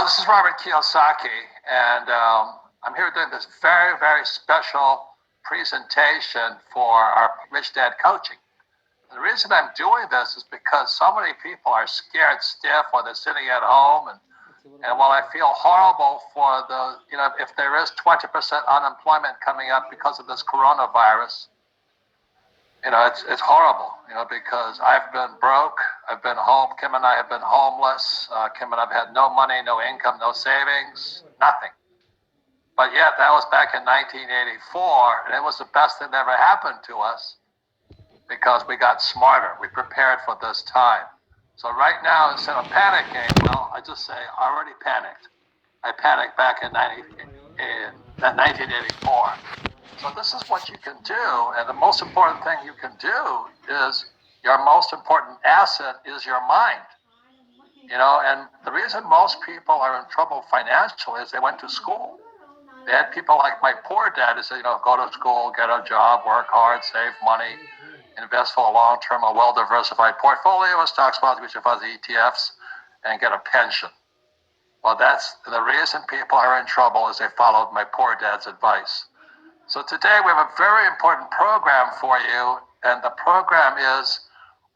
This is Robert Kiyosaki, and I'm here doing this very, very special presentation for our Rich Dad Coaching. The reason I'm doing this is because so many people are scared stiff or they're sitting at home, and while I feel horrible for the, if there is 20% unemployment coming up because of this coronavirus, it's horrible, because I've been broke. I've been home. Kim and I have been homeless. Kim and I've had no money, no income, no savings, nothing. But yet that was back in 1984, and it was the best thing that ever happened to us because we got smarter. We prepared for this time. So right now, instead of panicking, well, I just say I already panicked. I panicked back in 1984. So this is what you can do, and the most important thing you can do is your most important asset is your mind. And the reason most people are in trouble financially is they went to school. They had people like my poor dad who said, go to school, get a job, work hard, save money, invest for a long-term, a well-diversified portfolio of stocks, bonds, mutual funds, ETFs, and get a pension. Well, that's the reason people are in trouble is they followed my poor dad's advice. So today we have a very important program for you, and the program is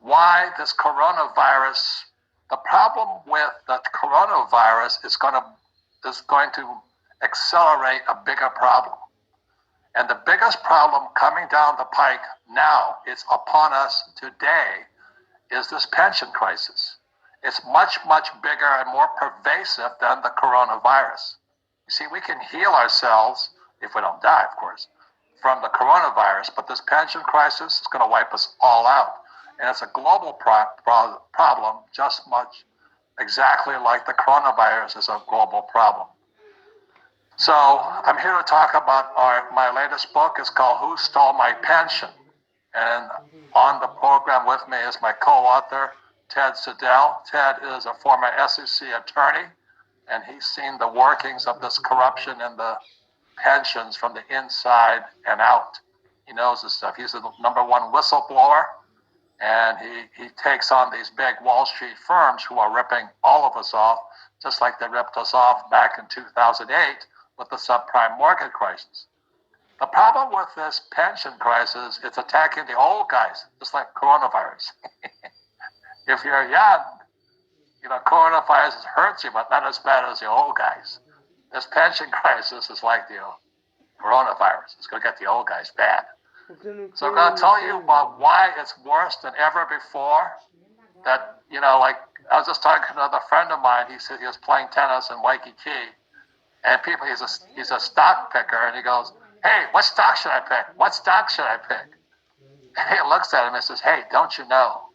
why this coronavirus. The problem with the coronavirus is going to accelerate a bigger problem. And the biggest problem coming down the pike now, it's upon us today, is this pension crisis. It's much, much bigger and more pervasive than the coronavirus. You see, we can heal ourselves, if we don't die, of course, from the coronavirus, but this pension crisis is going to wipe us all out. And it's a global problem, just much exactly like the coronavirus is a global problem. So I'm here to talk about my latest book. It's called Who Stole My Pension? And on the program with me is my co-author, Ted Siddell. Ted is a former SEC attorney, and he's seen the workings of this corruption in the pensions from the inside and out. He knows this stuff. He's the number one whistleblower, and he takes on these big Wall Street firms who are ripping all of us off, just like they ripped us off back in 2008 with the subprime mortgage crisis. The problem with this pension crisis, it's attacking the old guys, just like coronavirus. If you're young, coronavirus hurts you, but not as bad as the old guys. This pension crisis is like the coronavirus. It's going to get the old guys bad. So I'm going to tell you about why it's worse than ever before. That, like I was just talking to another friend of mine. He said he was playing tennis in Waikiki. And he's a stock picker. And he goes, hey, what stock should I pick? What stock should I pick? And he looks at him and says, hey, don't you know?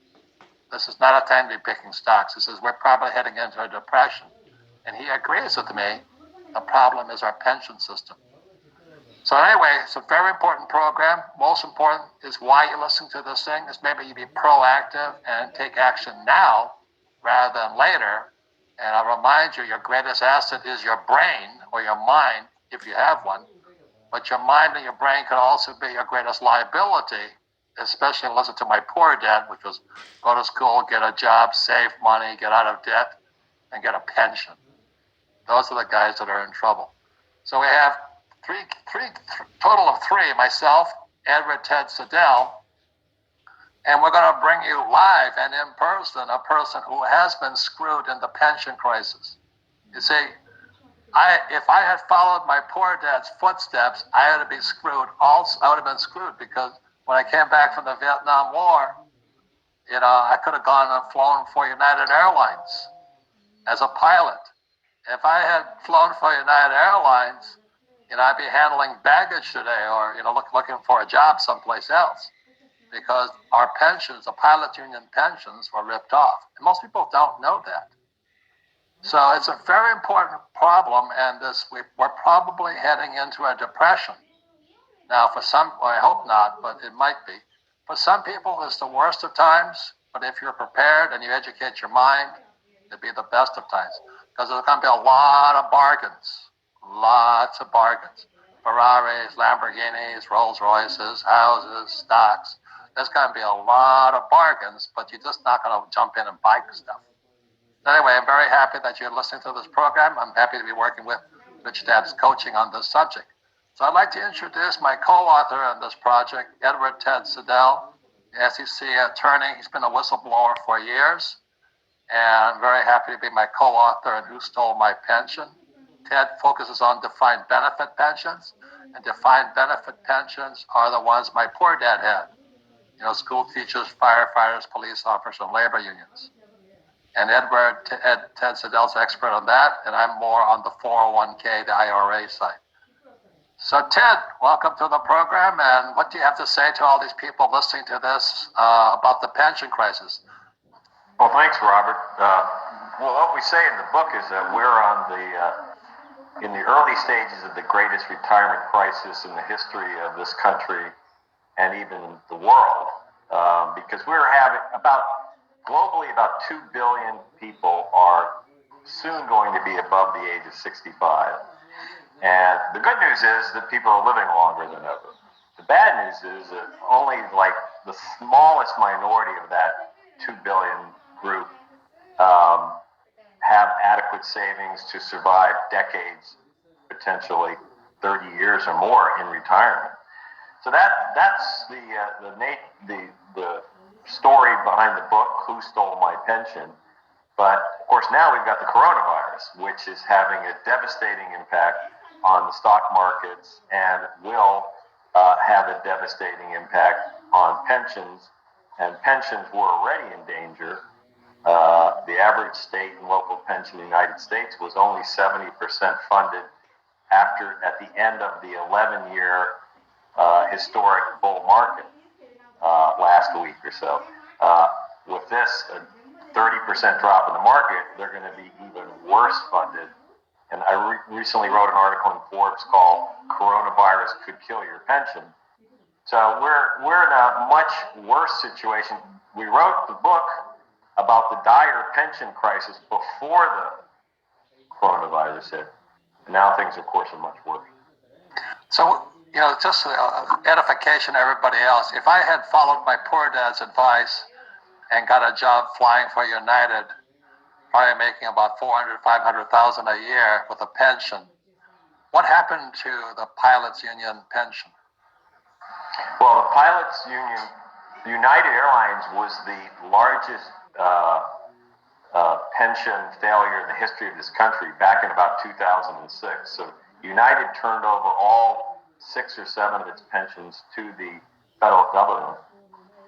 This is not a time to be picking stocks. He says, we're probably heading into a depression. And he agrees with me. The problem is our pension system. So anyway, it's a very important program. Most important is why you listen to this thing is maybe you be proactive and take action now rather than later. And I'll remind you, your greatest asset is your brain or your mind, if you have one. But your mind and your brain could also be your greatest liability, especially listen to my poor dad, which was go to school, get a job, save money, get out of debt, and get a pension. Those are the guys that are in trouble. So we have total of three, myself, Edward Ted Siddell, and we're going to bring you live and in person a person who has been screwed in the pension crisis. You see, if I had followed my poor dad's footsteps, I had to be screwed. Also, I would have been screwed because when I came back from the Vietnam War, I could have gone and flown for United Airlines as a pilot. If I had flown for United Airlines, I'd be handling baggage today or, looking for a job someplace else because our pensions, the pilot union pensions, were ripped off. And most people don't know that. So it's a very important problem, and we're probably heading into a depression. Now, for some, I hope not, but it might be. For some people, it's the worst of times, but if you're prepared and you educate your mind, it'll be the best of times. Because there's going to be a lot of bargains. Lots of bargains. Ferraris, Lamborghinis, Rolls Royces, houses, stocks. There's going to be a lot of bargains, but you're just not going to jump in and buy stuff. Anyway, I'm very happy that you're listening to this program. I'm happy to be working with Rich Dad's coaching on this subject. So I'd like to introduce my co-author on this project, Edward Ted Siddell, SEC attorney. He's been a whistleblower for years, and I'm very happy to be my co-author in Who Stole My Pension. Ted focuses on defined benefit pensions, and defined benefit pensions are the ones my poor dad had. School teachers, firefighters, police officers, and labor unions. And Ted Siddell's expert on that, and I'm more on the 401k, the IRA side. So Ted, welcome to the program, and what do you have to say to all these people listening to this about the pension crisis? Well, thanks, Robert. Well, what we say in the book is that we're in the early stages of the greatest retirement crisis in the history of this country and even the world, because we're having globally about 2 billion people are soon going to be above the age of 65. And the good news is that people are living longer than ever. The bad news is that only like the smallest minority of that 2 billion group have adequate savings to survive decades, potentially 30 years or more in retirement. So that's the story behind the book, Who Stole My Pension? But of course now we've got the coronavirus, which is having a devastating impact on the stock markets and will have a devastating impact on pensions. And pensions were already in danger. The average state and local pension in the United States was only 70% funded at the end of the 11-year historic bull market last week or so. With this 30% drop in the market, they're going to be even worse funded. And I recently wrote an article in Forbes called "Coronavirus Could Kill Your Pension." So we're in a much worse situation. We wrote the book about the dire pension crisis before the coronavirus hit. And now things, of course, are much worse. So, just edification to everybody else. If I had followed my poor dad's advice and got a job flying for United, probably making about $400,000, $500,000 a year with a pension, what happened to the pilots' union pension? Well, the pilots' union, United Airlines was the largest pension failure in the history of this country back in about 2006. So United turned over all 6 or 7 of its pensions to the federal government,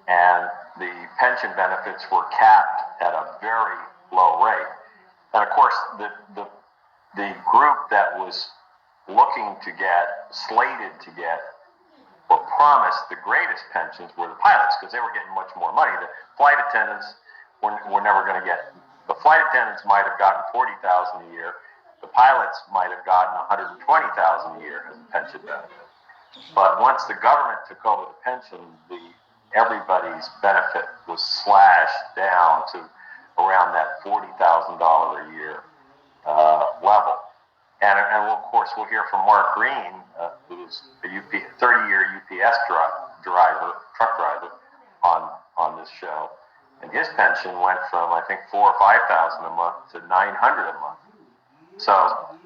and the pension benefits were capped at a very low rate. And of course, the group that was slated to get, or promised the greatest pensions were the pilots, because they were getting much more money. The flight attendants were never going to get. The flight attendants might have gotten $40,000 a year. The pilots might have gotten $120,000 a year as a pension benefit. But once the government took over the pension, everybody's benefit was slashed down to around that $40,000 a year level. And of course, we'll hear from Mark Green, who's a 30-year UPS truck driver, on this show. And his pension went from, I think, $4,000 or $5,000 a month to $900 a month. So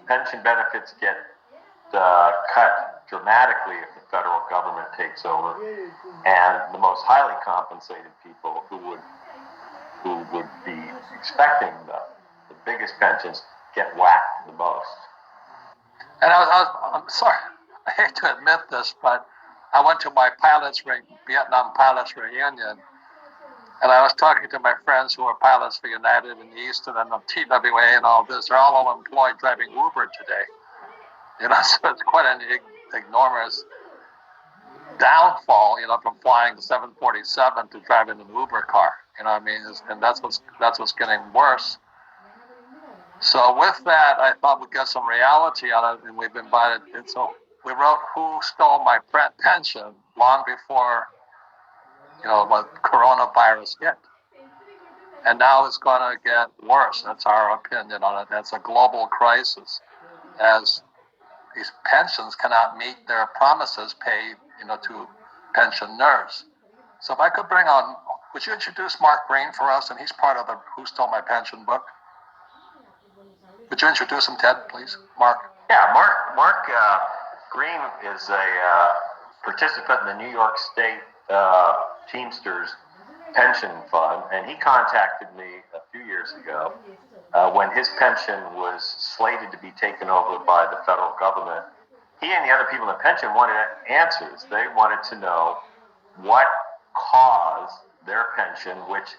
pension benefits get cut dramatically if the federal government takes over, and the most highly compensated people who would be expecting the biggest pensions get whacked the most. And I'm sorry, I hate to admit this, but I went to my Vietnam pilots reunion, and I was talking to my friends who are pilots for United in the East and then the TWA and all this. They're all unemployed driving Uber today. So it's quite an enormous downfall, from flying the 747 to driving an Uber car. And that's what's getting worse. So with that, I thought we'd get some reality on it, and we've invited. And so we wrote "Who Stole My Pension" long before what coronavirus hit, and now it's going to get worse. That's our opinion on it. That's a global crisis, as these pensions cannot meet their promises paid, to pensioners. So if I could bring on Would you introduce Mark Green for us? And he's part of the Who Stole My Pension book. Would you introduce him, Ted, please? Mark. Yeah, Mark Green is a participant in the New York State Teamsters pension fund, and he contacted me a few years ago when his pension was slated to be taken over by the federal government. He and the other people in the pension wanted answers. They wanted to know what caused their pension, which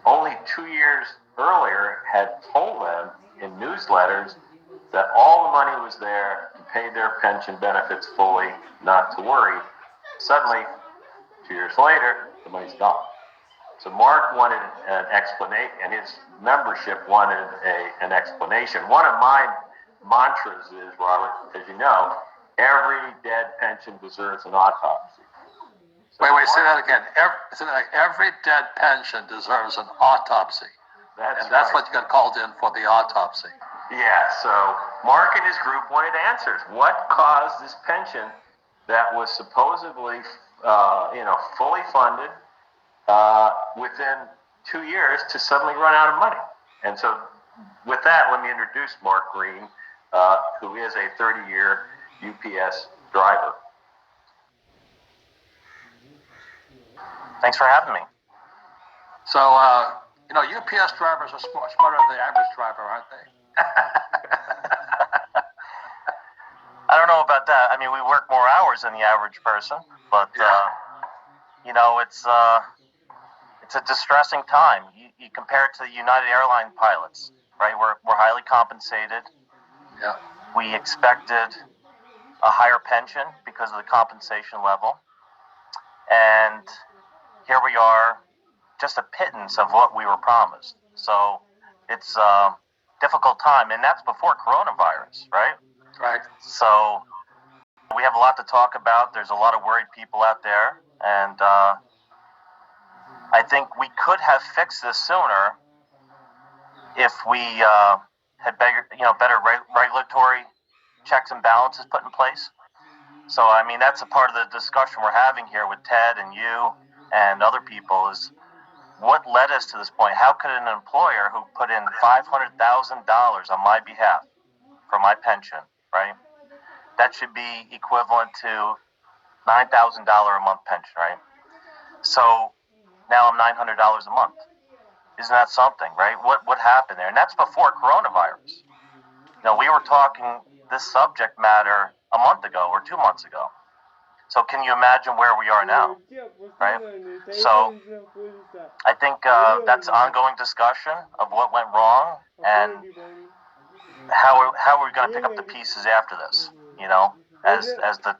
only 2 years earlier had told them in newsletters that all the money was there to pay their pension benefits fully, not to worry. Suddenly, 2 years later, the money's gone. So Mark wanted an explanation, and his membership wanted an explanation. One of my mantras is, Robert, as you know, every dead pension deserves an autopsy. Wait, say that again. Every dead pension deserves an autopsy. That's right. What you got called in for, the autopsy. Yeah, so Mark and his group wanted answers. What caused this pension that was supposedly, fully funded within 2 years to suddenly run out of money? And so with that, let me introduce Mark Green, who is a 30-year UPS driver. Thanks for having me. So, UPS drivers are smarter than the average driver, aren't they? I don't know about that. I mean, we work more hours than the average person, but it's a distressing time. You compare it to the United Airline pilots, right? We're highly compensated. Yeah. We expected a higher pension because of the compensation level, and here we are, just a pittance of what we were promised. So it's a difficult time, and that's before coronavirus, right? Right. So we have a lot to talk about. There's a lot of worried people out there, and I think we could have fixed this sooner if we had better regulatory checks and balances put in place. So, I mean, that's a part of the discussion we're having here with Ted and you and other people is what led us to this point. How could an employer who put in $500,000 on my behalf for my pension, right? That should be equivalent to $9,000 a month pension, right? So now I'm $900 a month. Isn't that something, right? What happened there? And that's before coronavirus. We were talking this subject matter a month ago or 2 months ago. So can you imagine where we are now, right? So I think that's ongoing discussion of what went wrong and how are we going to pick up the pieces after this, as the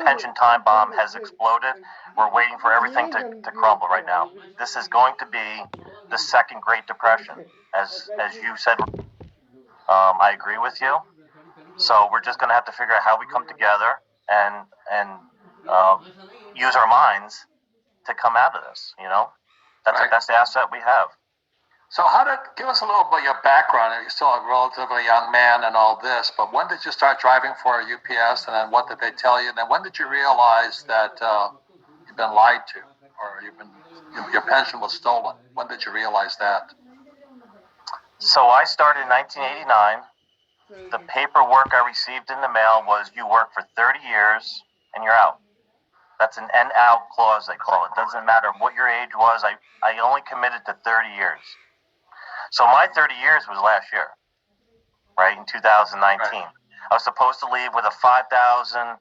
pension time bomb has exploded. We're waiting for everything to crumble right now. This is going to be the second Great Depression, as you said. I agree with you. So we're just going to have to figure out how we come together and use our minds to come out of this. That's right. The best asset we have. So give us a little bit of your background. You're still a relatively young man and all this, but when did you start driving for UPS, and then what did they tell you? And then when did you realize that you've been lied to, or your pension was stolen? When did you realize that? So I started in 1989. The paperwork I received in the mail was you work for 30 years and you're out. That's an N-out clause, they call it. Doesn't matter what your age was. I only committed to 30 years. So my 30 years was last year, right, in 2019. Right. I was supposed to leave with a $5,400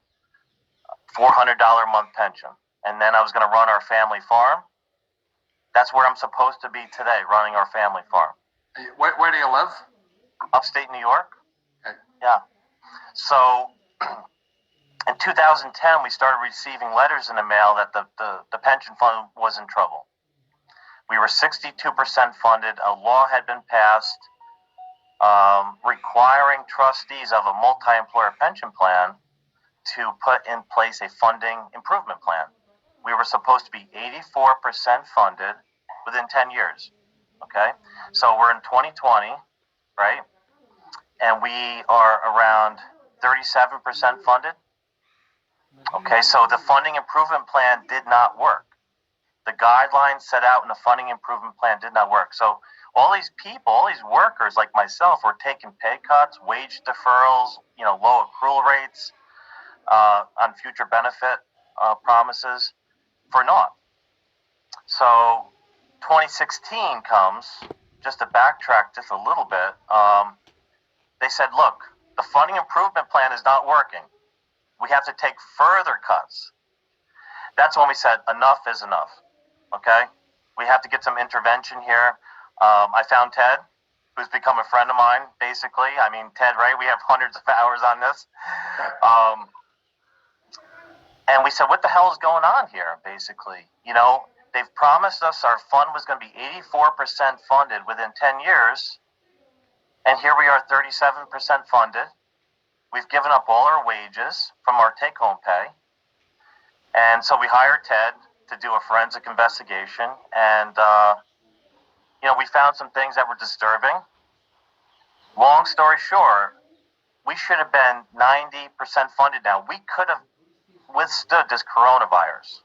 a month pension. And then I was going to run our family farm. That's where I'm supposed to be today, running our family farm. Where do you live? Upstate New York. Okay. Yeah. So in 2010, we started receiving letters in the mail that the pension fund was in trouble. We were 62% funded. A law had been passed requiring trustees of a multi-employer pension plan to put in place a funding improvement plan. We were supposed to be 84% funded within 10 years. Okay? So we're in 2020, right? And we are around 37% funded. Okay, so the funding improvement plan did not work. The guidelines set out in the funding improvement plan did not work. So all these people, all these workers like myself, were taking pay cuts, wage deferrals, low accrual rates on future benefit promises for naught. So 2016 comes, just to backtrack just a little bit. They said, look, the funding improvement plan is not working. We have to take further cuts. That's when we said enough is enough. Okay? We have to get some intervention here. I found Ted, who's become a friend of mine, basically. I mean, Ted, right? We have hundreds of hours on this. And we said, what the hell is going on here, basically? They've promised us our fund was going to be 84% funded within 10 years. And here we are, 37% funded. We've given up all our wages from our take-home pay. And so we hired Ted to do a forensic investigation. And, we found some things that were disturbing. Long story short, we should have been 90% funded now. We could have withstood this coronavirus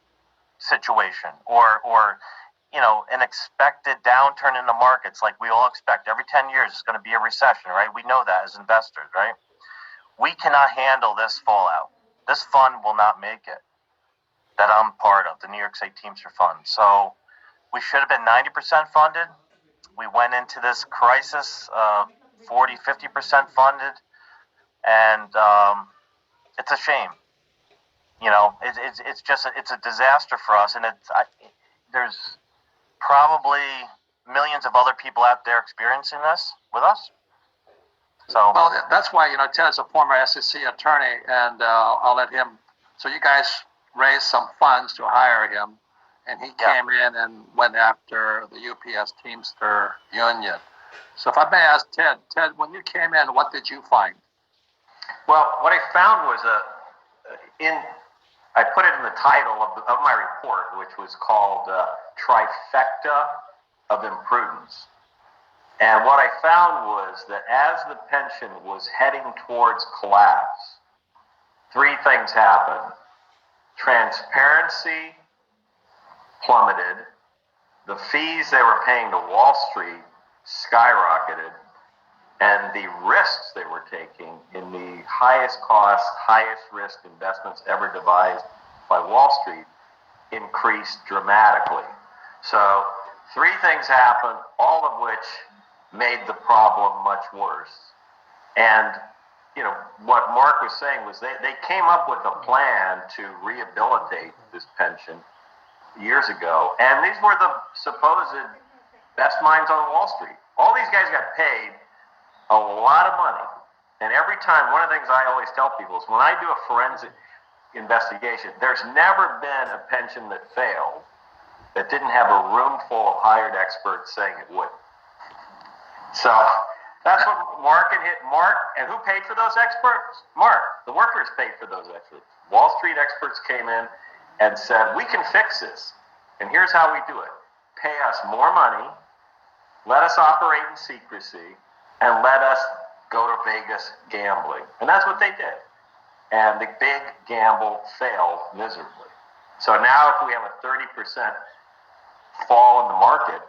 situation or an expected downturn in the markets like we all expect. Every 10 years is going to be a recession, right? We know that as investors, right? We cannot handle this fallout. This fund will not make it that I'm part of, the New York State Teamster Fund. So we should have been 90% funded. We went into this crisis 40, 50% funded. And it's a shame. It's a disaster for us. And there's probably millions of other people out there experiencing this with us. So, well, that's why, Ted's a former SEC attorney, and I'll let him. So you guys raised some funds to hire him, and he came in and went after the UPS Teamster Union. So if I may ask Ted, when you came in, what did you find? Well, what I found was I put it in the title of my report, which was called Trifecta of Imprudence. And what I found was that as the pension was heading towards collapse, three things happened. Transparency plummeted. The fees they were paying to Wall Street skyrocketed. And the risks they were taking in the highest cost, highest risk investments ever devised by Wall Street increased dramatically. So three things happened, all of which made the problem much worse. And, what Mark was saying was they came up with a plan to rehabilitate this pension years ago. And these were the supposed best minds on Wall Street. All these guys got paid a lot of money. And every time, one of the things I always tell people is when I do a forensic investigation, there's never been a pension that failed that didn't have a room full of hired experts saying it would. So that's what Mark and who paid for those experts? Mark. The workers paid for those experts. Wall Street experts came in and said, we can fix this. And here's how we do it. Pay us more money, let us operate in secrecy, and let us go to Vegas gambling. And that's what they did. And the big gamble failed miserably. So now if we have a 30% fall in the market,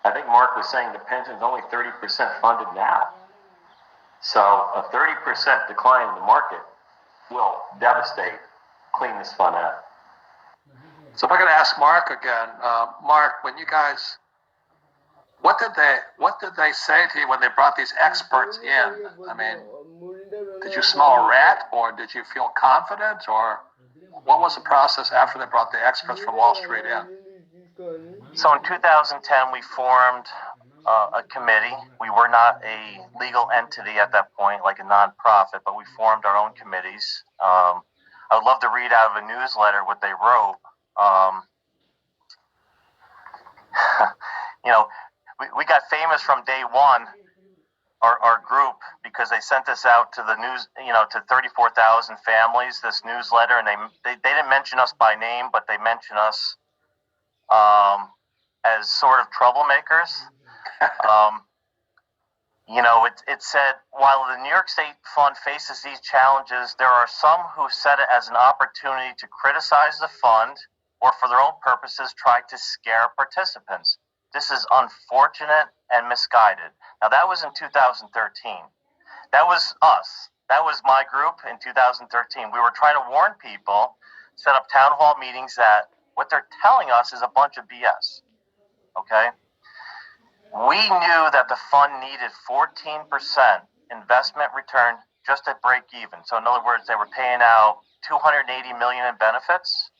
I think Mark was saying the pension's only 30% funded now. So a 30% decline in the market will clean this fund out. So if I could ask Mark again, Mark, when you guys, what did they say to you when they brought these experts in? I mean, did you smell a rat, or did you feel confident, or what was the process after they brought the experts from Wall Street in? So in 2010, we formed a committee. We were not a legal entity at that point, like a nonprofit, but we formed our own committees. I would love to read out of a newsletter what they wrote. We got famous from day one, our group, because they sent us out to the news, to 34,000 families, this newsletter, and they didn't mention us by name, but they mentioned us as sort of troublemakers. It said, while the New York State Fund faces these challenges, there are some who set it as an opportunity to criticize the fund or for their own purposes try to scare participants. This is unfortunate and misguided. Now, that was in 2013. That was us. That was my group in 2013. We were trying to warn people, set up town hall meetings that what they're telling us is a bunch of BS. Okay? We knew that the fund needed 14% investment return just at break even. So in other words, they were paying out $280 million in benefits,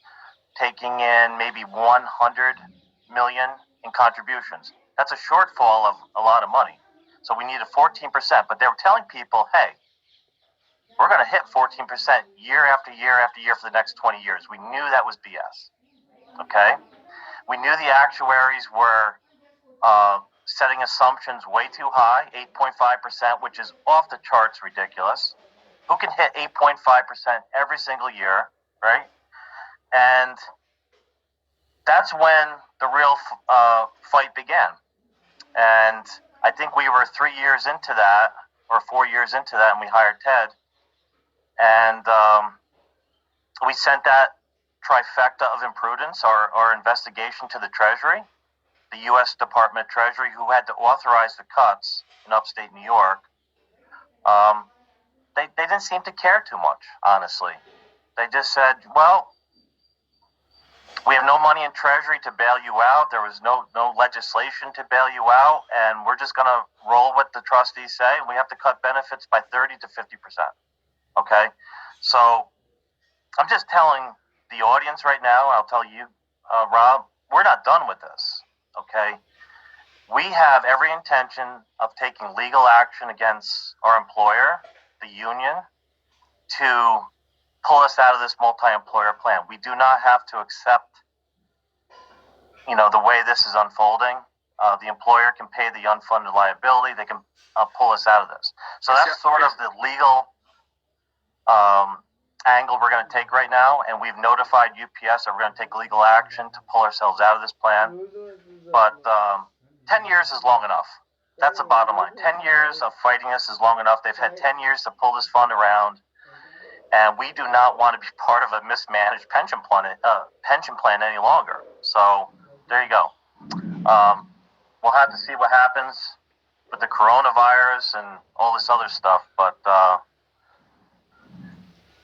taking in maybe $100 million in contributions. That's a shortfall of a lot of money. So we needed 14%, but they were telling people, hey, we're going to hit 14% year after year after year for the next 20 years. We knew that was BS. Okay? We knew the actuaries were setting assumptions way too high, 8.5%, which is off the charts ridiculous. Who can hit 8.5% every single year, right? And that's when the real fight began. And I think we were 3 years into that, or 4 years into that, and we hired Ted. And we sent that trifecta of imprudence, our investigation, to the Treasury, the U.S. Department of Treasury, who had to authorize the cuts in upstate New York. They didn't seem to care too much, honestly. They just said, well, we have no money in Treasury to bail you out. There was no legislation to bail you out, and we're just going to roll what the trustees say, and we have to cut benefits by 30 to 50%. Okay? So I'm just telling the audience right now, I'll tell you, Rob, we're not done with this. Okay? We have every intention of taking legal action against our employer, the union, to pull us out of this multi-employer plan. We do not have to accept, the way this is unfolding. The employer can pay the unfunded liability. They can pull us out of this. So that's sort of the legal angle we're going to take right now, and we've notified UPS that we're going to take legal action to pull ourselves out of this plan. But 10 years is long enough. That's the bottom line. 10 years of fighting this is long enough. They've had 10 years to pull this fund around, and we do not want to be part of a mismanaged pension plan any longer. So there you go. We'll have to see what happens with the coronavirus and all this other stuff, but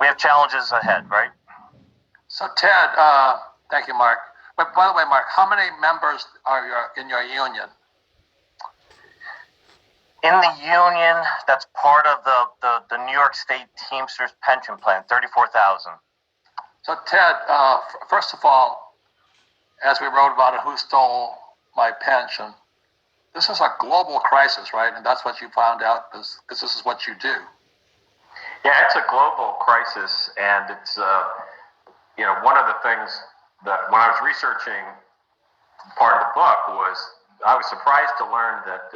we have challenges ahead, right? So Ted, thank you, Mark. But by the way, Mark, how many members are in your union? In the union, that's part of the New York State Teamsters pension plan, 34,000. So Ted, first of all, as we wrote about it, who stole my pension? This is a global crisis, right? And that's what you found out, because this is what you do. Yeah, it's a global crisis, and it's one of the things that when I was researching part of the book was I was surprised to learn that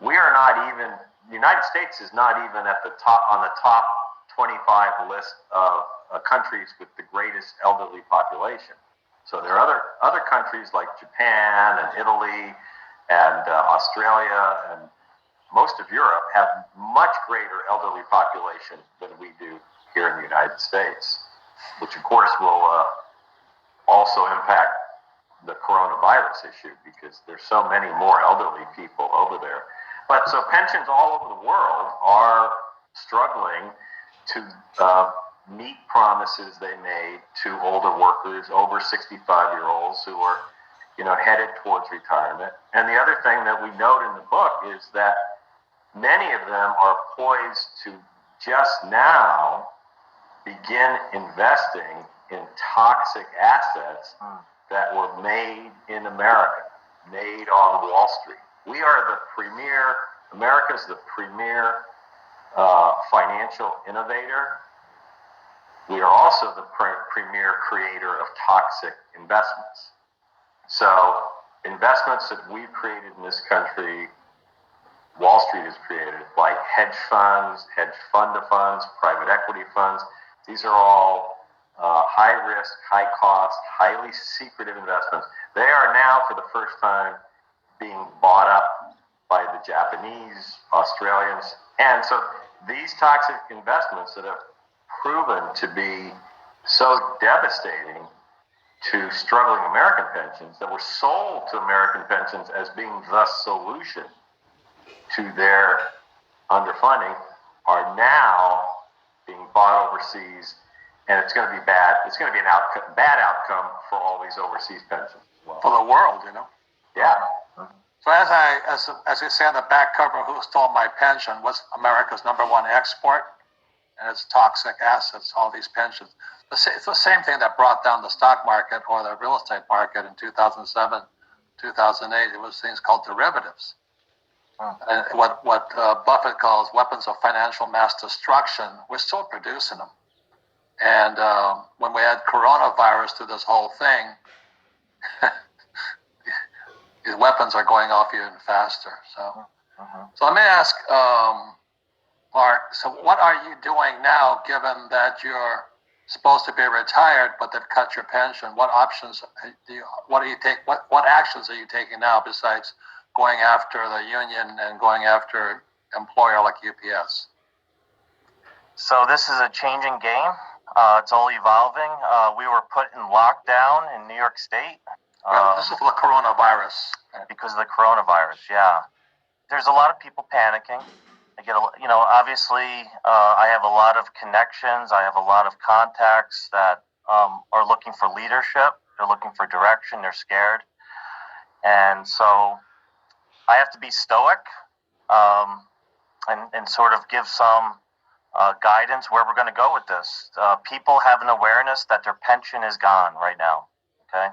we are not even, the United States is not even at the top on the top 25 list of countries with the greatest elderly population. So there are other countries like Japan and Italy and Australia and most of Europe have much greater elderly population than we do here in the United States, which of course will also impact the coronavirus issue because there's so many more elderly people over there. But so pensions all over the world are struggling to meet promises they made to older workers, over 65-year-olds who are, headed towards retirement. And the other thing that we note in the book is that many of them are poised to just now begin investing in toxic assets that were made in America, made on Wall Street. We are America's the premier financial innovator. We are also the premier creator of toxic investments. So investments that we've created in this country, Wall Street has created, like hedge funds, hedge fund of funds, private equity funds. These are all high risk, high cost, highly secretive investments. They are now, for the first time, being bought up by the Japanese, Australians. And so these toxic investments that have proven to be so devastating to struggling American pensions that were sold to American pensions as being the solution to their underfunding are now being bought overseas, and it's going to be bad. It's going to be a bad outcome for all these overseas pensions as well. For the world, you know. Yeah. So as we say on the back cover, Who Stole My Pension? What's America's #1 export? And it's toxic assets, all these pensions. It's the same thing that brought down the stock market or the real estate market in 2007, 2008. It was things called derivatives. And what Buffett calls weapons of financial mass destruction. We're still producing them. And when we add coronavirus to this whole thing, these weapons are going off even faster. So let me ask, Mark, so what are you doing now, given that you're supposed to be retired, but they've cut your pension? What options what actions are you taking now besides going after the union and going after employer like UPS? So this is a changing game. It's all evolving. We were put in lockdown in New York State. This is for the coronavirus. Because of the coronavirus, yeah. There's a lot of people panicking. Obviously, I have a lot of connections. I have a lot of contacts that are looking for leadership. They're looking for direction. They're scared. And so I have to be stoic and sort of give some guidance where we're going to go with this. People have an awareness that their pension is gone right now. Okay?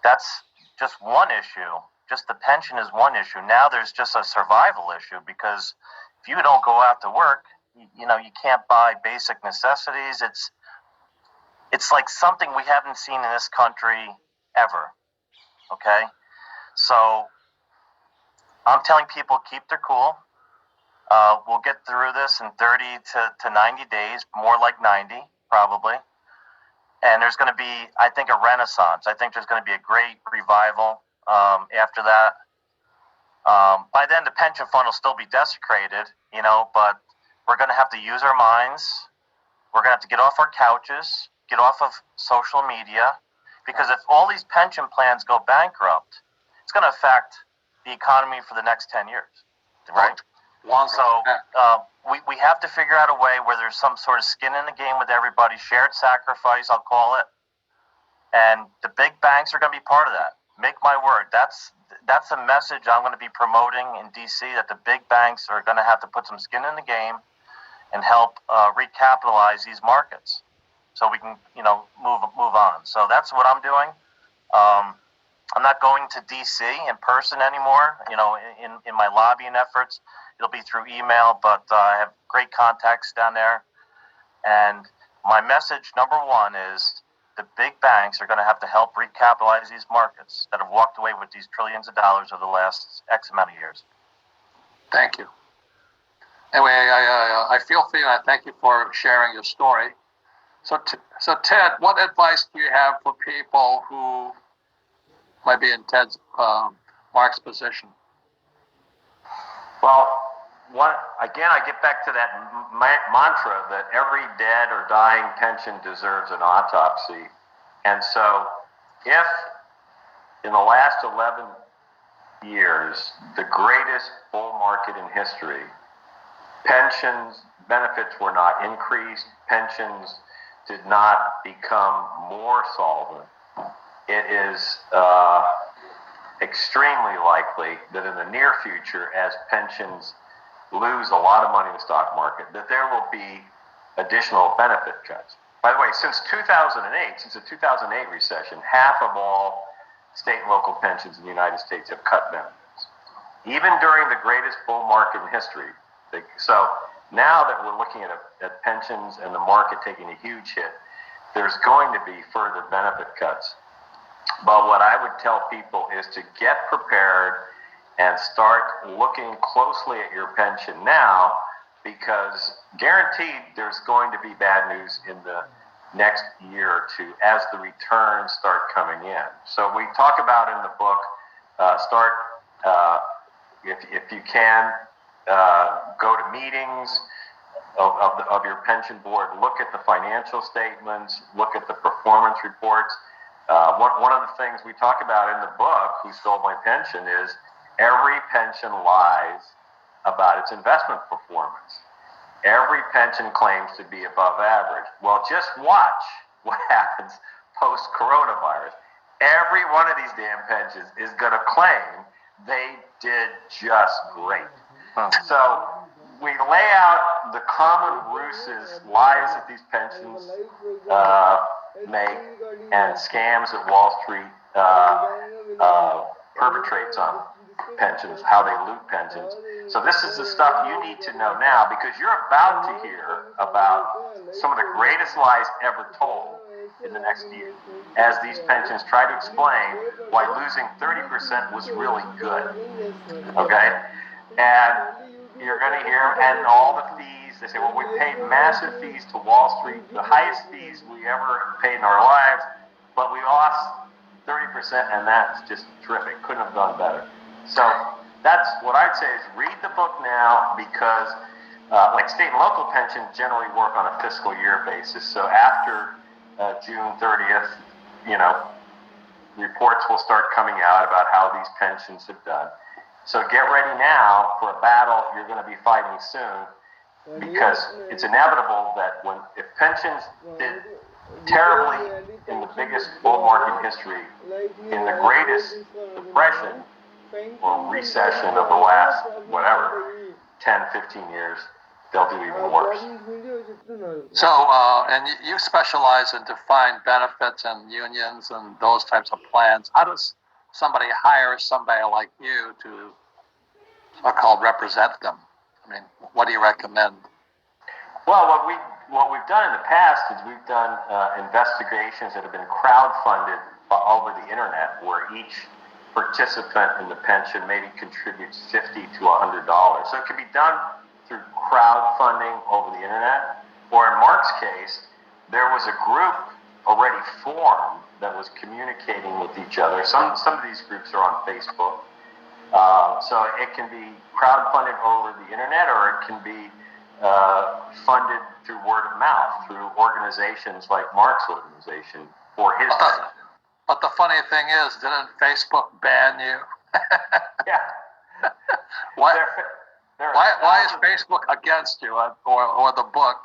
That's just one issue. Just the pension is one issue. Now there's just a survival issue, because if you don't go out to work, you can't buy basic necessities. It's like something we haven't seen in this country ever. Okay? So I'm telling people, keep their cool. We'll get through this in 30 to 90 days, more like 90 probably. And there's going to be, I think, a renaissance. I think there's going to be a great revival after that. By then, the pension fund will still be desecrated, but we're going to have to use our minds. We're going to have to get off our couches, get off of social media, because if all these pension plans go bankrupt, it's going to affect the economy for the next 10 years, right? So we have to figure out a way where there's some sort of skin in the game with everybody, shared sacrifice, I'll call it. And the big banks are going to be part of that. Make my word. That's a message I'm going to be promoting in D.C., that the big banks are going to have to put some skin in the game and help recapitalize these markets so we can, move on. So that's what I'm doing. I'm not going to D.C. in person anymore, in my lobbying efforts. It'll be through email, but I have great contacts down there. And my message, number one, is the big banks are going to have to help recapitalize these markets that have walked away with these trillions of dollars over the last X amount of years. Thank you. Anyway, I feel for you, and I thank you for sharing your story. So Ted, what advice do you have for people who might be in Mark's position? Well, I get back to that mantra that every dead or dying pension deserves an autopsy. And so if in the last 11 years, the greatest bull market in history, pensions benefits were not increased, pensions did not become more solvent, it is extremely likely that in the near future, as pensions lose a lot of money in the stock market, that there will be additional benefit cuts. By the way, since the 2008 recession, half of all state and local pensions in the United States have cut benefits, even during the greatest bull market in history. So now that we're looking at pensions and the market taking a huge hit, there's going to be further benefit cuts. But what I would tell people is to get prepared and start looking closely at your pension now, because guaranteed there's going to be bad news in the next year or two as the returns start coming in. So we talk about in the book, if you can, go to meetings of your pension board, look at the financial statements, look at the performance reports. One of the things we talk about in the book, Who Stole My Pension, is every pension lies about its investment performance. Every pension claims to be above average. Well, just watch what happens post-coronavirus. Every one of these damn pensions is going to claim they did just great. So we lay out the common ruses, lies that these pensions make, and scams that Wall Street perpetrates on pensions, how they loot pensions. So this is the stuff you need to know now, because you're about to hear about some of the greatest lies ever told in the next year, as these pensions try to explain why losing 30% was really good. Okay? And you're going to hear, and all the fees, they say, well, we paid massive fees to Wall Street, the highest fees we ever paid in our lives, but we lost 30%, and that's just terrific. Couldn't have done better. So that's what I'd say is read the book now, because like state and local pensions generally work on a fiscal year basis. So after June 30th, reports will start coming out about how these pensions have done. So get ready now for a battle you're going to be fighting soon, because it's inevitable that if pensions did terribly in the biggest bull market in history, in the greatest depression or recession of the last, 10, 15 years, they'll do even worse. So, and you specialize in defined benefits and unions and those types of plans. How does somebody hire somebody like you to so-called represent them? I mean, what do you recommend? Well, what we've done in the past is we've done investigations that have been crowdfunded over the internet, where each participant in the pension maybe contributes $50 to $100. So it can be done through crowdfunding over the internet, or in Mark's case, there was a group already formed that was communicating with each other. Some of these groups are on Facebook. So it can be crowdfunded over the internet, or it can be funded through word of mouth, through organizations like Mark's organization for his pension. But the funny thing is, didn't Facebook ban you? Yeah. Why is Facebook against you, or the book?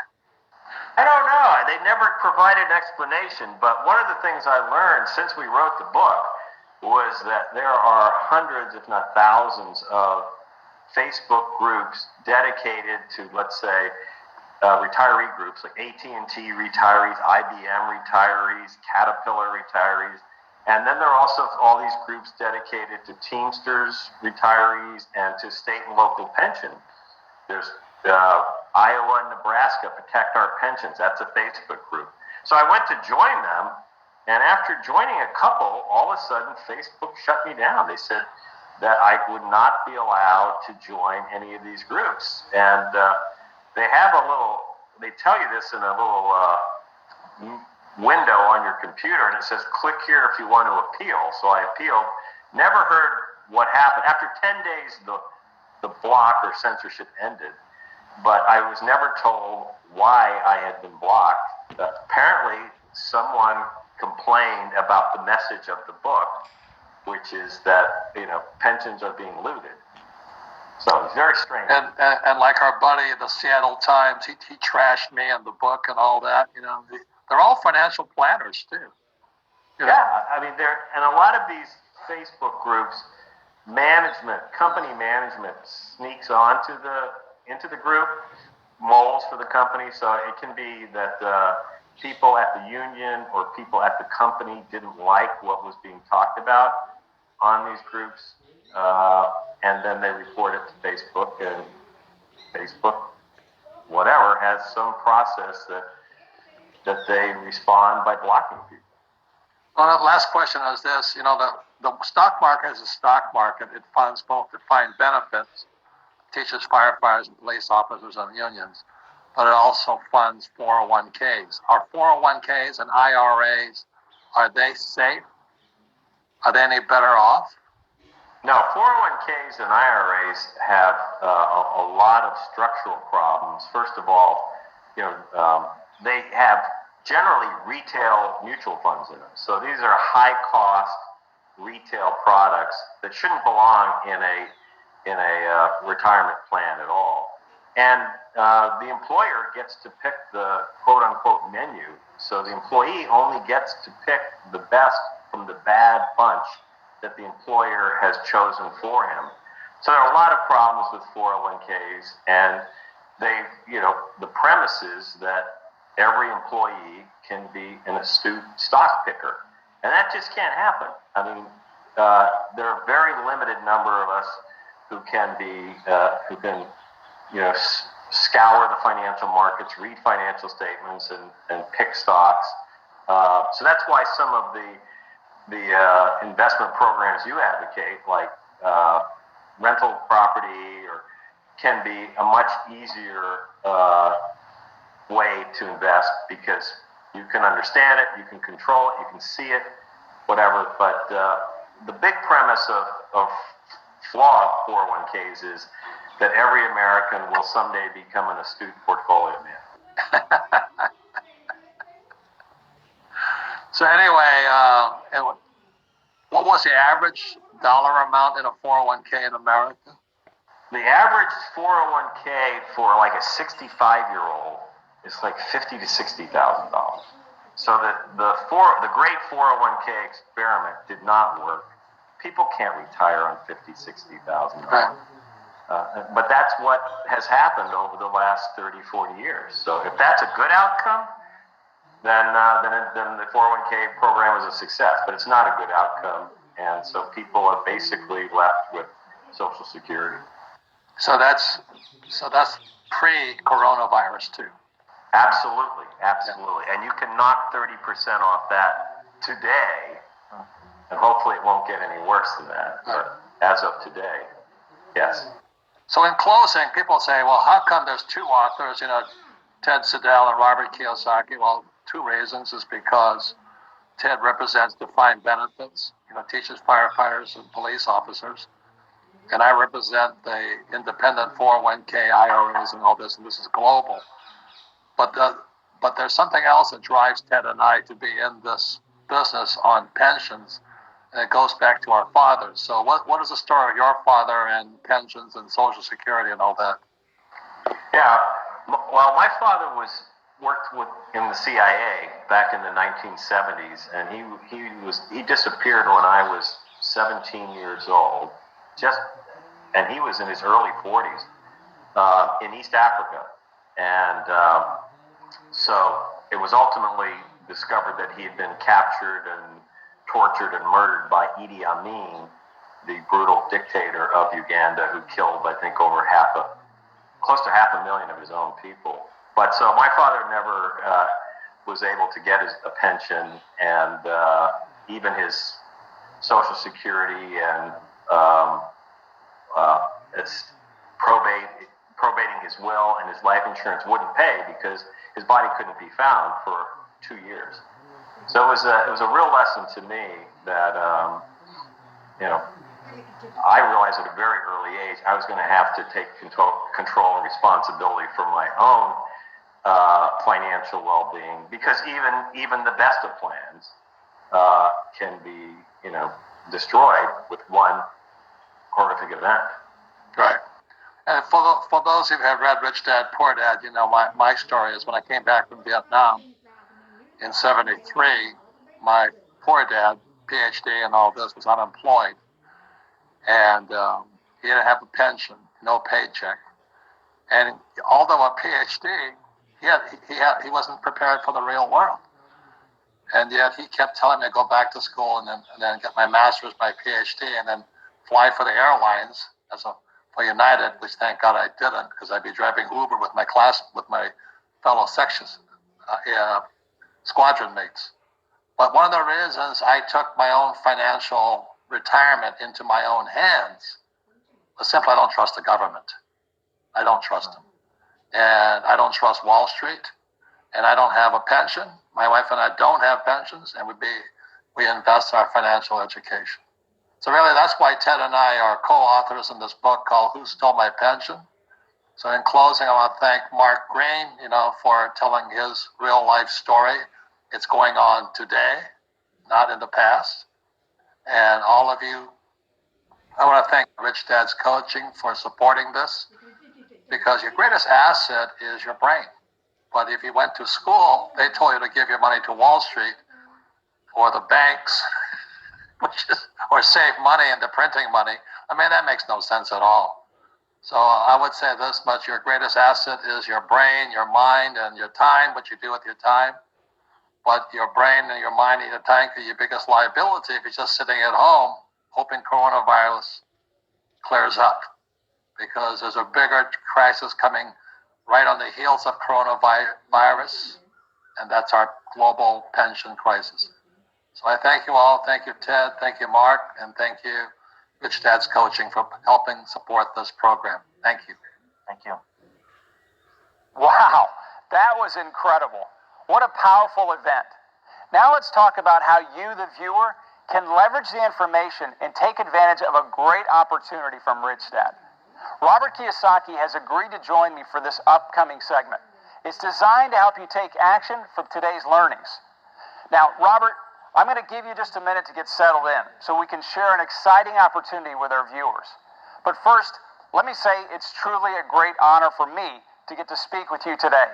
I don't know. They never provided an explanation. But one of the things I learned since we wrote the book was that there are hundreds, if not thousands, of Facebook groups dedicated to, let's say, retiree groups like AT&T retirees, IBM retirees, Caterpillar retirees. And then there are also all these groups dedicated to Teamsters retirees and to state and local pension. There's Iowa and Nebraska Protect Our Pensions. That's a Facebook group. So I went to join them, and after joining a couple, all of a sudden Facebook shut me down. They said that I would not be allowed to join any of these groups. And they tell you this in a little window on your computer, and it says, click here if you want to appeal. So I appealed, never heard what happened. After 10 days, the block or censorship ended, but I was never told why I had been blocked. Apparently, someone complained about the message of the book, which is that, pensions are being looted. So it's very strange. And like our buddy at the Seattle Times, he trashed me in the book and all that. They're all financial planners too. Yeah, I mean, and a lot of these Facebook groups, company management sneaks into the group, moles for the company. So it can be that people at the union or people at the company didn't like what was being talked about on these groups, and then they report it to Facebook, and Facebook, whatever, has some process that they respond by blocking people. Well, the last question is this: the stock market is a stock market. It funds both defined benefits, teaches firefighters and police officers and unions, but it also funds 401ks. Are 401ks and IRAs, are they safe? Are they any better off? No, 401ks and IRAs have a lot of structural problems. First of all, they have generally retail mutual funds in them. So these are high cost retail products that shouldn't belong in a retirement plan at all. And the employer gets to pick the quote unquote menu. So the employee only gets to pick the best from the bad bunch that the employer has chosen for him. So there are a lot of problems with 401ks, and the premise is that every employee can be an astute stock picker, and that just can't happen. I mean, there are a very limited number of us who can scour the financial markets, read financial statements, and pick stocks. So that's why some of the investment programs you advocate, like rental property, can be a much easier way to invest, because you can understand it, you can control it, you can see it, whatever. But the big premise of flawed 401ks is that every American will someday become an astute portfolio man. So anyway, what was the average dollar amount in a 401k in America? The average 401k for like a 65-year-old is like $50,000 to $60,000. So the great 401k experiment did not work. People can't retire on $50,000, $60,000. Right. But that's what has happened over the last 30, 40 years. So if that's a good outcome, then the 401k program is a success. But it's not a good outcome, and so people are basically left with Social Security. So that's pre-coronavirus too. Absolutely. And you can knock 30% off that today, and hopefully it won't get any worse than that. But as of today, yes. So in closing, people say, well, how come there's two authors, Ted Siddell and Robert Kiyosaki? Well, two reasons is because Ted represents defined benefits, teaches firefighters and police officers. And I represent the independent 401k IRAs and all this, and this is global. But there's something else that drives Ted and I to be in this business on pensions, and it goes back to our fathers. So what is the story of your father and pensions and Social Security and all that? Yeah, well, my father worked in the CIA back in the 1970s, and he disappeared when I was 17 years old. And he was in his early 40s in East Africa, and so it was ultimately discovered that he had been captured and tortured and murdered by Idi Amin, the brutal dictator of Uganda, who killed, I think, close to 500,000 of his own people. But so my father never was able to get a pension, and even his Social Security and it's probating his will, and his life insurance wouldn't pay because his body couldn't be found for 2 years. So it was a real lesson to me that I realized at a very early age I was going to have to take control and responsibility for my own financial well-being, because even the best of plans can be destroyed with one horrific event. Right. And for those who have read Rich Dad, Poor Dad, my story is when I came back from Vietnam in 73, my poor dad, PhD and all this, was unemployed. And he didn't have a pension, no paycheck. And although a PhD, he wasn't prepared for the real world. And yet he kept telling me to go back to school and then get my master's, my PhD, and then fly for the airlines for United, which thank God I didn't, because I'd be driving Uber with my fellow sections, squadron mates. But one of the reasons I took my own financial retirement into my own hands was simply I don't trust the government. I don't trust them. And I don't trust Wall Street. And I don't have a pension. My wife and I don't have pensions, and we invest our financial education. So really, that's why Ted and I are co-authors in this book called Who Stole My Pension? So in closing, I want to thank Mark Green, for telling his real life story It's going on today, not in the past. And all of you, I want to thank Rich Dad's Coaching for supporting this, because your greatest asset is your brain. But if you went to school, they told you to give your money to Wall Street or the banks, or save money into printing money. I mean, that makes no sense at all. So I would say this much: your greatest asset is your brain, your mind, and your time, what you do with your time. But your brain and your mind and your time are your biggest liability if you're just sitting at home hoping coronavirus clears up, because there's a bigger crisis coming right on the heels of coronavirus, and that's our global pension crisis. So I thank you all. Thank you, Ted. Thank you, Mark. And thank you, Rich Dad's Coaching, for helping support this program. Thank you. Thank you. Wow, that was incredible. What a powerful event. Now let's talk about how you, the viewer, can leverage the information and take advantage of a great opportunity from Rich Dad. Robert Kiyosaki has agreed to join me for this upcoming segment. It's designed to help you take action from today's learnings. Now, Robert, I'm going to give you just a minute to get settled in so we can share an exciting opportunity with our viewers. But first, let me say it's truly a great honor for me to get to speak with you today.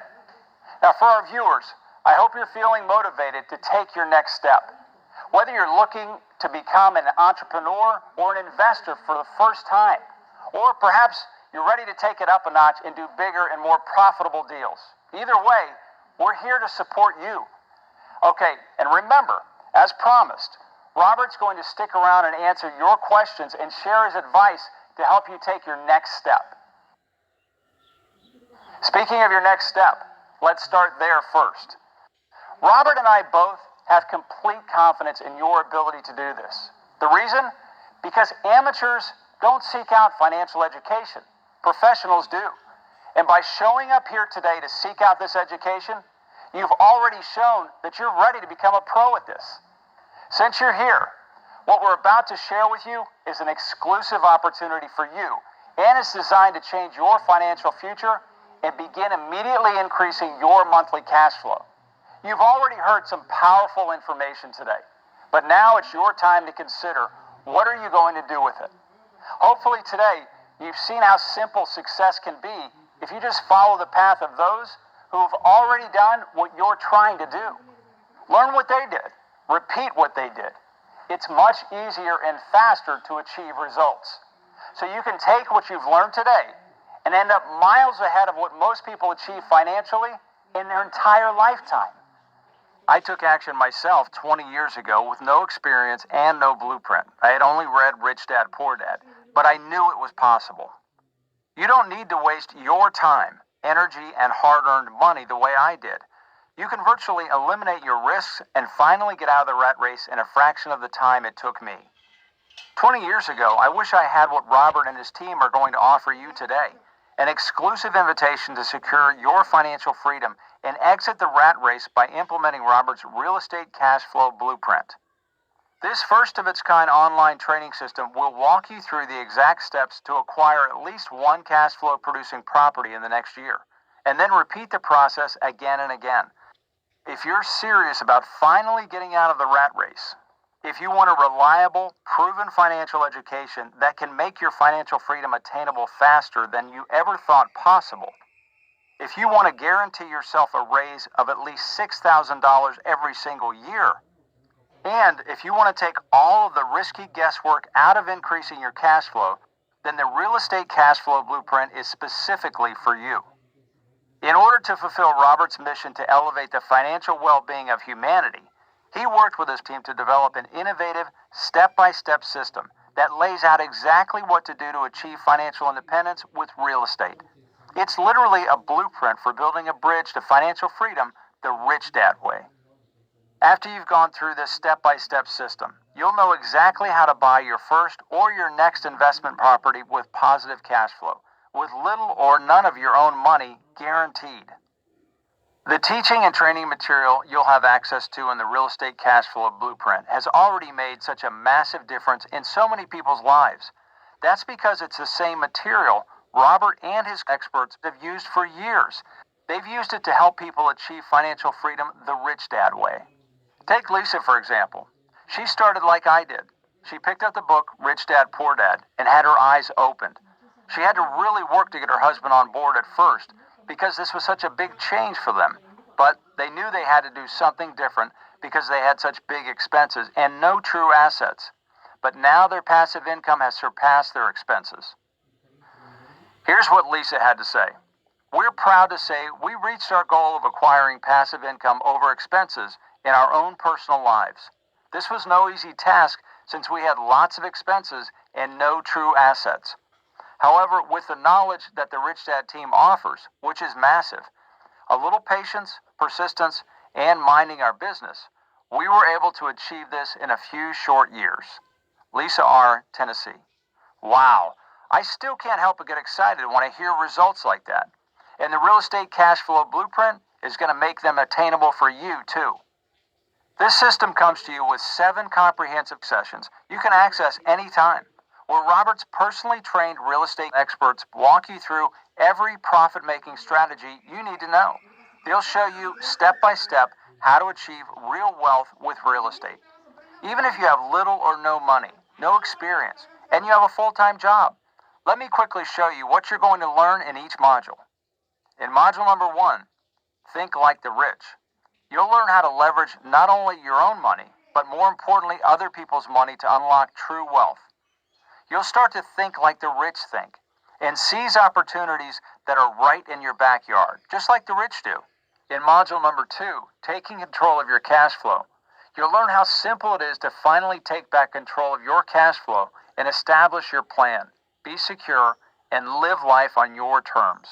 Now, for our viewers, I hope you're feeling motivated to take your next step. Whether you're looking to become an entrepreneur or an investor for the first time, or perhaps you're ready to take it up a notch and do bigger and more profitable deals. Either way, we're here to support you. Okay, and remember, as promised, Robert's going to stick around and answer your questions and share his advice to help you take your next step. Speaking of your next step, let's start there first. Robert and I both have complete confidence in your ability to do this. The reason? Because amateurs don't seek out financial education. Professionals do. And by showing up here today to seek out this education, you've already shown that you're ready to become a pro at this. Since you're here, what we're about to share with you is an exclusive opportunity for you, and it's designed to change your financial future and begin immediately increasing your monthly cash flow. You've already heard some powerful information today, but now it's your time to consider, what are you going to do with it? Hopefully today, you've seen how simple success can be if you just follow the path of those who have already done what you're trying to do. Learn what they did. Repeat what they did. It's much easier and faster to achieve results. So you can take what you've learned today and end up miles ahead of what most people achieve financially in their entire lifetime. I took action myself 20 years ago with no experience and no blueprint. I had only read Rich Dad, Poor Dad, but I knew it was possible. You don't need to waste your time, energy, and hard-earned money the way I did. You can virtually eliminate your risks and finally get out of the rat race in a fraction of the time it took me. 20 years ago, I wish I had what Robert and his team are going to offer you today. An exclusive invitation to secure your financial freedom and exit the rat race by implementing Robert's real estate cash flow blueprint. This first of its kind online training system will walk you through the exact steps to acquire at least one cash flow producing property in the next year, and then repeat the process again and again. If you're serious about finally getting out of the rat race, if you want a reliable, proven financial education that can make your financial freedom attainable faster than you ever thought possible, if you want to guarantee yourself a raise of at least $6,000 every single year, and if you want to take all of the risky guesswork out of increasing your cash flow, then the Real Estate Cash Flow Blueprint is specifically for you. In order to fulfill Robert's mission to elevate the financial well-being of humanity, he worked with his team to develop an innovative, step-by-step system that lays out exactly what to do to achieve financial independence with real estate. It's literally a blueprint for building a bridge to financial freedom the Rich Dad way. After you've gone through this step-by-step system, you'll know exactly how to buy your first or your next investment property with positive cash flow, with little or none of your own money guaranteed. The teaching and training material you'll have access to in the Real Estate Cash Flow Blueprint has already made such a massive difference in so many people's lives. That's because it's the same material Robert and his experts have used for years. They've used it to help people achieve financial freedom the rich dad way. Take Lisa, for example. She started like I did. She picked up the book Rich Dad, Poor Dad and had her eyes opened. She had to really work to get her husband on board at first because this was such a big change for them. But they knew they had to do something different because they had such big expenses and no true assets. But now their passive income has surpassed their expenses. Here's what Lisa had to say. We're proud to say we reached our goal of acquiring passive income over expenses in our own personal lives. This was no easy task since we had lots of expenses and no true assets. However, with the knowledge that the Rich Dad team offers, which is massive, a little patience, persistence, and minding our business, we were able to achieve this in a few short years. Lisa R., Tennessee. Wow, I still can't help but get excited when I hear results like that. And the real estate cash flow blueprint is going to make them attainable for you too. This system comes to you with 7 comprehensive sessions you can access anytime, where Robert's personally trained real estate experts walk you through every profit-making strategy you need to know. They'll show you step by step how to achieve real wealth with real estate. Even if you have little or no money, no experience, and you have a full-time job, let me quickly show you what you're going to learn in each module. In module number 1, Think Like the Rich. You'll learn how to leverage not only your own money, but more importantly, other people's money to unlock true wealth. You'll start to think like the rich think and seize opportunities that are right in your backyard, just like the rich do. In module number 2, Taking Control of Your Cash Flow, you'll learn how simple it is to finally take back control of your cash flow and establish your plan, be secure, and live life on your terms.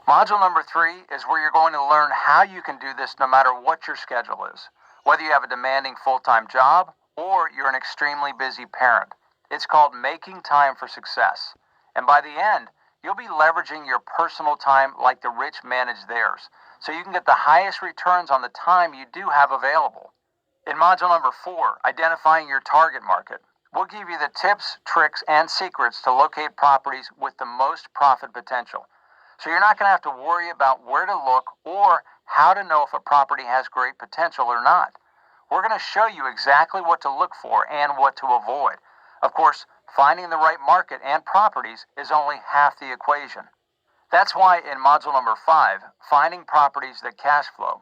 Module number 3 is where you're going to learn how you can do this no matter what your schedule is, whether you have a demanding full-time job or you're an extremely busy parent. It's called Making Time for Success. And by the end, you'll be leveraging your personal time like the rich manage theirs, so you can get the highest returns on the time you do have available. In module number 4, Identifying Your Target Market, we'll give you the tips, tricks, and secrets to locate properties with the most profit potential. So you're not going to have to worry about where to look or how to know if a property has great potential or not. We're going to show you exactly what to look for and what to avoid. Of course, finding the right market and properties is only half the equation. That's why in module number 5, Finding Properties That Cash Flow,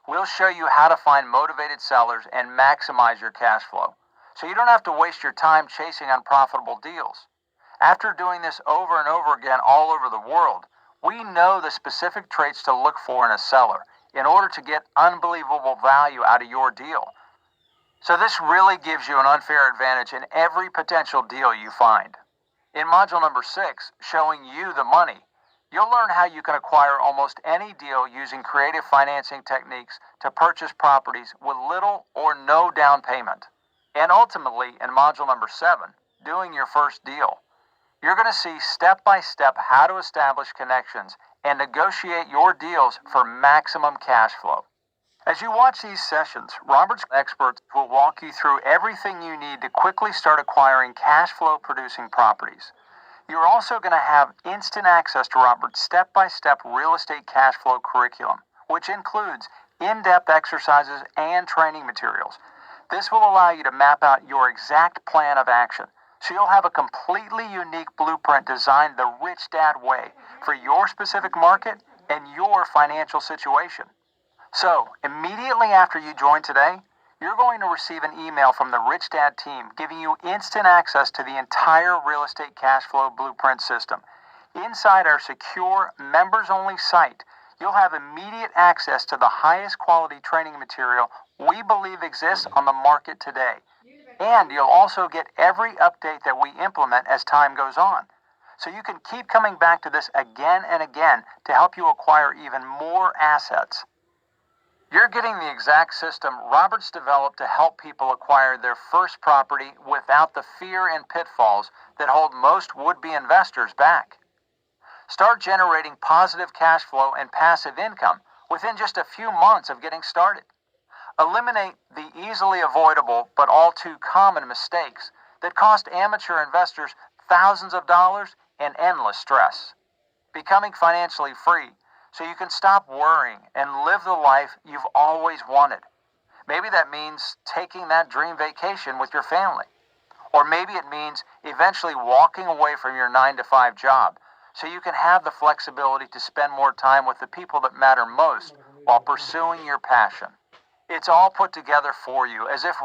we'll show you how to find motivated sellers and maximize your cash flow, so you don't have to waste your time chasing unprofitable deals. After doing this over and over again all over the world, we know the specific traits to look for in a seller in order to get unbelievable value out of your deal. So this really gives you an unfair advantage in every potential deal you find. In module number 6, Showing You the Money, you'll learn how you can acquire almost any deal using creative financing techniques to purchase properties with little or no down payment. And ultimately, in module number 7, Doing Your First Deal, you're going to see step by step how to establish connections and negotiate your deals for maximum cash flow. As you watch these sessions, Robert's experts will walk you through everything you need to quickly start acquiring cash flow producing properties. You're also going to have instant access to Robert's step-by-step real estate cash flow curriculum, which includes in-depth exercises and training materials. This will allow you to map out your exact plan of action, so you'll have a completely unique blueprint designed the Rich Dad way for your specific market and your financial situation. So, immediately after you join today, you're going to receive an email from the Rich Dad team giving you instant access to the entire real estate cash flow blueprint system. Inside our secure, members-only site, you'll have immediate access to the highest quality training material we believe exists on the market today. And you'll also get every update that we implement as time goes on. So you can keep coming back to this again and again to help you acquire even more assets. You're getting the exact system Robert's developed to help people acquire their first property without the fear and pitfalls that hold most would-be investors back. Start generating positive cash flow and passive income within just a few months of getting started. Eliminate the easily avoidable but all too common mistakes that cost amateur investors thousands of dollars and endless stress. Becoming financially free so you can stop worrying and live the life you've always wanted. Maybe that means taking that dream vacation with your family. Or maybe it means eventually walking away from your 9 to 5 job so you can have the flexibility to spend more time with the people that matter most while pursuing your passion. It's all put together for you as if